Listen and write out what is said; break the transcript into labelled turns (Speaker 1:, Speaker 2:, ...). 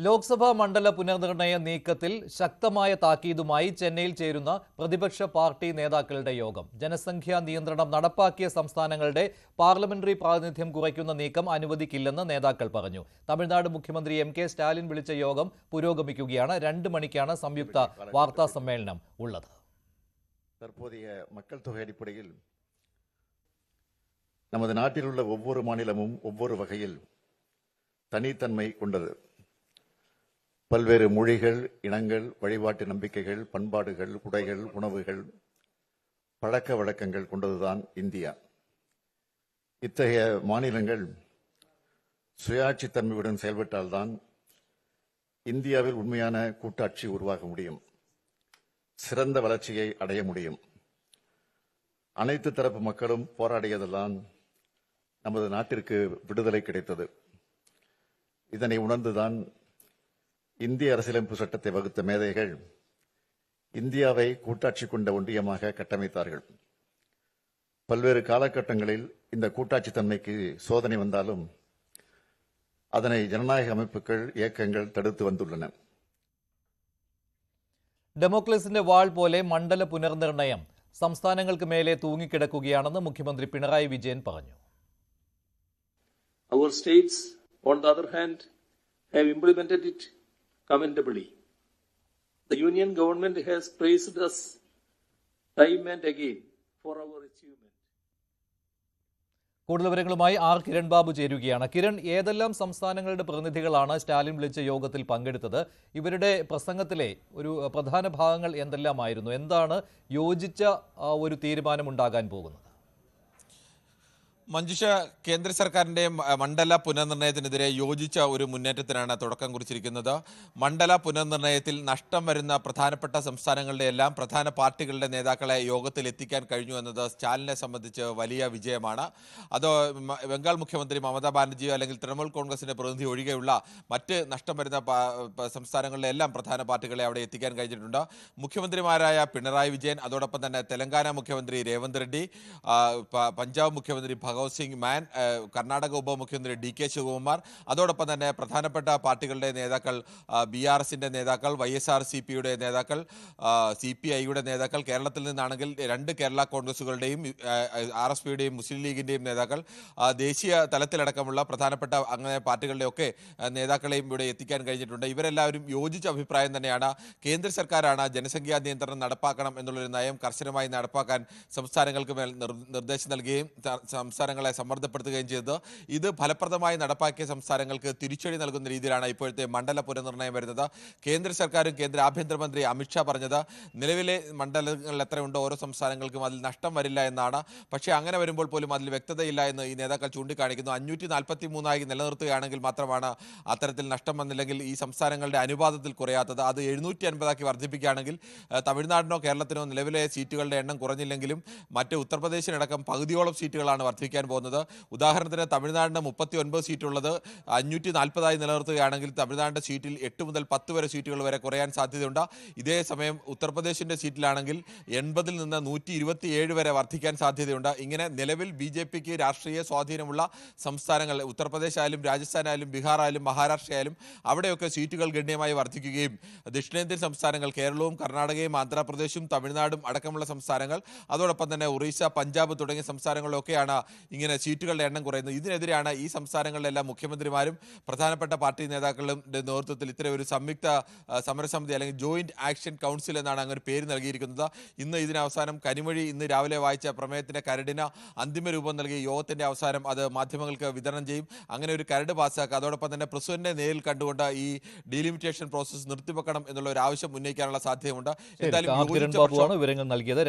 Speaker 1: ലോക്സഭാ മണ്ഡല പുനർനിർണയ നീക്കത്തിൽ ശക്തമായ താക്കീതുമായി ചെന്നൈയിൽ ചേരുന്ന പ്രതിപക്ഷ പാർട്ടി നേതാക്കളുടെ യോഗം. ജനസംഖ്യാ നിയന്ത്രണം നടപ്പാക്കിയ സംസ്ഥാനങ്ങളുടെ പാർലമെന്ററി പ്രാതിനിധ്യം കുറയ്ക്കുന്ന നീക്കം അനുവദിക്കില്ലെന്ന് നേതാക്കൾ പറഞ്ഞു. തമിഴ്നാട് മുഖ്യമന്ത്രി എം.കെ. സ്റ്റാലിൻ വിളിച്ച യോഗം പുരോഗമിക്കുകയാണ്. 2 മണിക്കാണ് സംയുക്ത വാർത്താ സമ്മേളനം ഉള്ളത്.
Speaker 2: தற்போதைய மக்கள் தொகை அடிப்படையில் நமது நாட்டில் உள்ள ஒவ்வொரு மாநிலமும் ஒவ்வொரு வகையில் தனித்தன்மை கொண்டது. பல்வேறு மொழிகள், இனங்கள், வழிபாட்டு நம்பிக்கைகள், பண்பாடுகள், உடைகள், உணவுகள், பழக்க வழக்கங்கள் கொண்டதுதான் இந்தியா. இத்தகைய மாநிலங்கள் சுயாட்சித்தன்மையுடன் செயல்பட்டால்தான் இந்தியாவில் உண்மையான கூட்டாட்சி உருவாக முடியும், சிறந்த வளர்ச்சியை அடைய முடியும். அனைத்து தரப்பு மக்களும் போராடியதெல்லாம் நமது நாட்டிற்கு விடுதலை கிடைத்தது. இதனை உணர்ந்துதான் இந்திய அரசியலமைப்பு சட்டத்தை வகுத்த மேதைகள் இந்தியாவை கூட்டாட்சி கொண்ட ஒன்றியமாக கட்டமைத்தார்கள். பல்வேறு காலகட்டங்களில் இந்த கூட்டாட்சி தன்மைக்கு சோதனை வந்தாலும் அதனை ஜனநாயக அமைப்புகள், இயக்கங்கள் தடுத்து வந்துள்ளன.
Speaker 1: ഡെമോക്രസിന്റെ വാൾ പോലെ മണ്ഡല പുനർനിർണയം സംസ്ഥാനങ്ങൾക്ക് മേലെ തൂങ്ങിക്കിടക്കുകയാണെന്ന് മുഖ്യമന്ത്രി പിണറായി വിജയൻ പറഞ്ഞു.
Speaker 3: Our states, on the other hand, have implemented it commendably. The union government has praised us time and again for our achievement.
Speaker 1: കൂടുതൽ വിവരങ്ങളുമായി ആർ കിരൺ ബാബു ചേരുകയാണ്. കിരൺ, ഏതെല്ലാം സംസ്ഥാനങ്ങളുടെ പ്രതിനിധികളാണ് സ്റ്റാലിൻ വിളിച്ച യോഗത്തിൽ പങ്കെടുത്തത്? ഇവരുടെ പ്രസംഗത്തിലെ ഒരു പ്രധാന ഭാഗങ്ങൾ എന്തെല്ലാമായിരുന്നു? എന്താണ് യോജിച്ച ഒരു തീരുമാനമുണ്ടാകാൻ പോകുന്നത്?
Speaker 4: മഞ്ജുഷ, കേന്ദ്ര സർക്കാരിൻ്റെ മണ്ഡല പുനർനിർണയത്തിനെതിരെ യോജിച്ച ഒരു മുന്നേറ്റത്തിനാണ് തുടക്കം കുറിച്ചിരിക്കുന്നത്. മണ്ഡല പുനർനിർണയത്തിൽ നഷ്ടം വരുന്ന പ്രധാനപ്പെട്ട സംസ്ഥാനങ്ങളുടെ എല്ലാം പ്രധാന പാർട്ടികളുടെ നേതാക്കളെ യോഗത്തിൽ എത്തിക്കാൻ കഴിഞ്ഞു എന്നത് സ്റ്റാലിനെ സംബന്ധിച്ച് വലിയ വിജയമാണ്. അത് ബംഗാൾ മുഖ്യമന്ത്രി മമതാ ബാനർജിയോ അല്ലെങ്കിൽ തൃണമൂൽ കോൺഗ്രസിൻ്റെ പ്രതിനിധി ഒഴികെയുള്ള മറ്റ് നഷ്ടം വരുന്ന സംസ്ഥാനങ്ങളിലെ എല്ലാം പ്രധാന പാർട്ടികളെ അവിടെ എത്തിക്കാൻ കഴിഞ്ഞിട്ടുണ്ട്. മുഖ്യമന്ത്രിമാരായ പിണറായി വിജയൻ, അതോടൊപ്പം തന്നെ തെലങ്കാന മുഖ്യമന്ത്രി രേവന്ത് റെഡ്ഡി, പഞ്ചാബ് മുഖ്യമന്ത്രി ഭഗവത് സിംഗ് മാൻ, കർണാടക ഉപമുഖ്യമന്ത്രി ഡി.കെ. ശിവകുമാർ, അതോടൊപ്പം തന്നെ പ്രധാനപ്പെട്ട പാർട്ടികളുടെ നേതാക്കൾ, BRS-ന്റെ നേതാക്കൾ, YSRCPയുടെ നേതാക്കൾ, CPI-യുടെ നേതാക്കൾ, കേരളത്തിൽ നിന്നാണെങ്കിൽ 2 കേരള കോൺഗ്രസുകളുടെയും RSPയുടെയും മുസ്ലിം ലീഗിൻ്റെയും നേതാക്കൾ, ദേശീയ തലത്തിലടക്കമുള്ള പ്രധാനപ്പെട്ട അങ്ങനെ പാർട്ടികളുടെയൊക്കെ നേതാക്കളെയും ഇവിടെ എത്തിക്കാൻ കഴിഞ്ഞിട്ടുണ്ട്. ഇവരെല്ലാവരും യോജിച്ച അഭിപ്രായം തന്നെയാണ്. കേന്ദ്ര സർക്കാരാണ് ജനസംഖ്യാ നിയന്ത്രണം നടപ്പാക്കണം എന്നുള്ളൊരു നയം കർശനമായി നടപ്പാക്കാൻ സംസ്ഥാനങ്ങൾക്ക് മേൽ നിർദ്ദേശം നൽകുകയും സംസ്ഥാനങ്ങളെ സമ്മർദ്ദപ്പെടുത്തുകയും ചെയ്തത്. ഇത് ഫലപ്രദമായി നടപ്പാക്കിയ സംസ്ഥാനങ്ങൾക്ക് തിരിച്ചടി നൽകുന്ന രീതിയിലാണ് ഇപ്പോഴത്തെ മണ്ഡല പുനർനിർണയം വരുന്നത്. കേന്ദ്ര സർക്കാരും കേന്ദ്ര ആഭ്യന്തരമന്ത്രി അമിത്ഷാ പറഞ്ഞത് നിലവിലെ മണ്ഡലങ്ങൾ എത്രയുണ്ടോ ഓരോ സംസ്ഥാനങ്ങൾക്കും അതിൽ നഷ്ടം വരില്ല എന്നാണ്. പക്ഷേ അങ്ങനെ വരുമ്പോൾ പോലും അതിൽ വ്യക്തതയില്ല എന്ന് ഈ നേതാക്കൾ ചൂണ്ടിക്കാണിക്കുന്നു. 543 നിലനിർത്തുകയാണെങ്കിൽ മാത്രമാണ് അത്തരത്തിൽ നഷ്ടം വന്നില്ലെങ്കിൽ ഈ സംസ്ഥാനങ്ങളുടെ അനുപാതത്തിൽ കുറയാത്തത്. അത് 750 വർദ്ധിപ്പിക്കുകയാണെങ്കിൽ തമിഴ്നാടിനോ കേരളത്തിനോ നിലവിലെ സീറ്റുകളുടെ എണ്ണം കുറഞ്ഞില്ലെങ്കിലും മറ്റ് ഉത്തർപ്രദേശിനടക്കം പകുതിയോളം സീറ്റുകളാണ് വർദ്ധിക്കാൻ പോകുന്നത്. ഉദാഹരണത്തിന് തമിഴ്നാടിന് 39 സീറ്റുള്ളത് 540 നിലനിർത്തുകയാണെങ്കിൽ തമിഴ്നാടിൻ്റെ സീറ്റിൽ 8 മുതൽ 10 വരെ സീറ്റുകൾ വരെ കുറയാൻ സാധ്യതയുണ്ട്. ഇതേ സമയം ഉത്തർപ്രദേശിൻ്റെ സീറ്റിലാണെങ്കിൽ 80 നിന്ന് 127 വരെ വർദ്ധിക്കാൻ സാധ്യതയുണ്ട്. ഇങ്ങനെ നിലവിൽ BJPക്ക് രാഷ്ട്രീയ സ്വാധീനമുള്ള സംസ്ഥാനങ്ങൾ ഉത്തർപ്രദേശ് ആയാലും രാജസ്ഥാൻ ആയാലും ബീഹാർ ആയാലും മഹാരാഷ്ട്ര ആയാലും അവിടെയൊക്കെ സീറ്റുകൾ ഗണ്യമായി വർദ്ധിക്കുകയും ദക്ഷിണേന്ത്യൻ സംസ്ഥാനങ്ങൾ കേരളവും കർണാടകയും ആന്ധ്രാപ്രദേശും തമിഴ്നാടും അടക്കമുള്ള സംസ്ഥാനങ്ങൾ, അതോടൊപ്പം തന്നെ ഒറീസ, പഞ്ചാബ് തുടങ്ങിയ സംസ്ഥാനങ്ങളിലൊക്കെയാണ് ഇങ്ങനെ സീറ്റുകളുടെ എണ്ണം കുറയുന്നത്. ഇതിനെതിരെയാണ് ഈ സംസ്ഥാനങ്ങളിലെല്ലാം മുഖ്യമന്ത്രിമാരും പ്രധാനപ്പെട്ട പാർട്ടി നേതാക്കളുടെ നേതൃത്വത്തിൽ ഇത്തരം ഒരു സംയുക്ത സമരസമിതി അല്ലെങ്കിൽ ജോയിന്റ് ആക്ഷൻ കൗൺസിൽ എന്നാണ് അങ്ങനെ പേര് നൽകിയിരിക്കുന്നത്. ഇന്ന് ഇതിന് അവസാനം കനിമൊഴി ഇന്ന് രാവിലെ വായിച്ച പ്രമേയത്തിന്റെ കരടിന് അന്തിമ രൂപം നൽകി യോഗത്തിന്റെ അവസാനം അത് മാധ്യമങ്ങൾക്ക് വിതരണം ചെയ്യും. അങ്ങനെ ഒരു കരട് പാസ്സാക്കുക, അതോടൊപ്പം തന്നെ പ്രസിഡന്റിനെ നേരിൽ കണ്ടുകൊണ്ട് ഈ ഡീലിമിറ്റേഷൻ പ്രോസസ് നിർത്തിവെക്കണം എന്നുള്ള ഒരു ആവശ്യം ഉന്നയിക്കാനുള്ള സാധ്യതയുണ്ട്.
Speaker 1: എന്തായാലും വിവരങ്ങൾ നൽകിയത്.